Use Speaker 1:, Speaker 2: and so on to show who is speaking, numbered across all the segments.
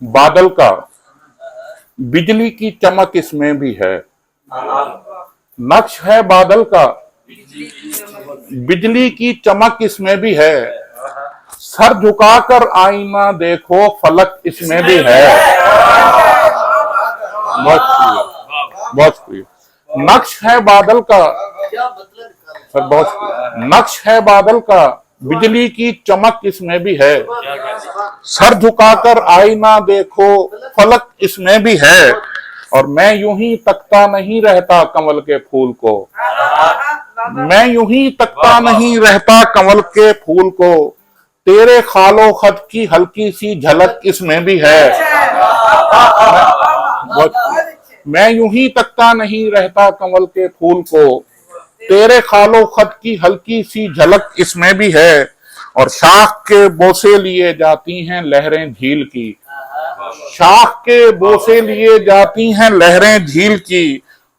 Speaker 1: बादल का, बिजली की चमक इसमें भी है। नक्श है बादल का, बिजली की चमक इसमें भी है। सर झुकाकर आईना देखो, फलक इसमें भी है। बहुत शुक्रिया। नक्श है बादल का, सर बहुत शुक्रिया। नक्श है बादल का, बिजली की चमक इसमें भी है। सर झुकाकर आईना देखो, फलक इसमें भी है। और मैं यूं ही तकता नहीं रहता कमल के फूल को, मैं यूं ही तकता नहीं रहता कमल के फूल को। तेरे खालो खत की हल्की सी झलक इसमें भी है। मैं यूं ही तकता नहीं रहता कमल के फूल को, तेरे खालो खत की हल्की सी झलक इसमें भी है। और शाख के बोसे लिए जाती हैं लहरें झील की, शाख के बोसे लिए जाती हैं लहरें झील की।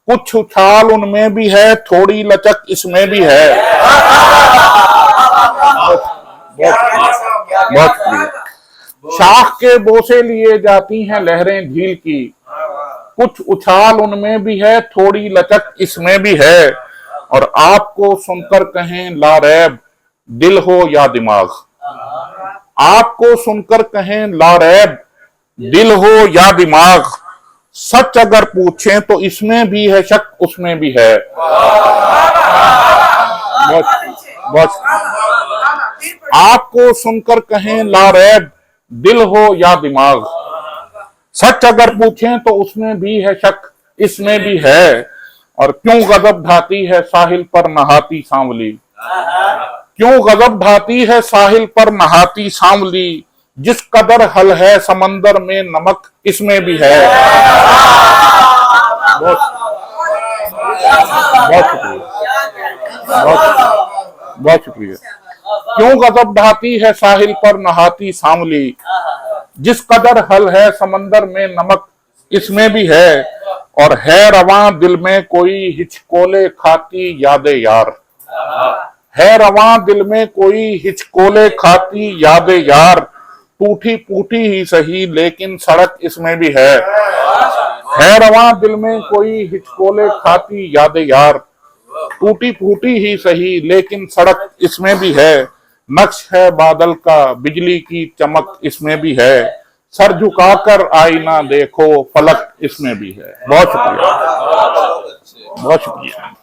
Speaker 1: कुछ उछाल उनमें भी है, थोड़ी लचक इसमें भी है। बहुत शाख के बोसे लिए जाती हैं लहरें झील की। कुछ उछाल उनमें भी है, थोड़ी लचक इसमें भी है। और आपको सुनकर कहें लारैब दिल हो या दिमाग, आपको सुनकर कहें लारैब दिल हो या दिमाग। सच अगर पूछें तो इसमें भी है शक, उसमें भी है। बहुत आपको सुनकर कहें लारैब दिल हो या दिमाग। सच अगर पूछें तो उसमें भी है शक, इसमें भी है। और क्यों गजब ढाती है साहिल पर नहाती सांवली, क्यों गजब ढाती है साहिल पर नहाती सांवली। जिस कदर हल है समंदर में नमक इसमें भी है। बहुत शुक्रिया, बहुत शुक्रिया। क्यों गजब ढाती है साहिल पर नहाती सांवली। जिस कदर हल है समंदर में नमक इसमें भी है। और है रवां दिल में कोई हिचकोले खाती यादें यार, है रवां दिल में कोई हिचकोले खाती यादें यार। टूटी फूटी ही सही लेकिन सड़क इसमें भी है रवां दिल में कोई हिचकोले खाती यादें यार। टूटी फूटी ही सही लेकिन सड़क इसमें भी है। नक्श है बादल का, बिजली की चमक इसमें भी है। सर झुकाकर आईना देखो, फलक इसमें भी है। बहुत शुक्रिया, बहुत शुक्रिया।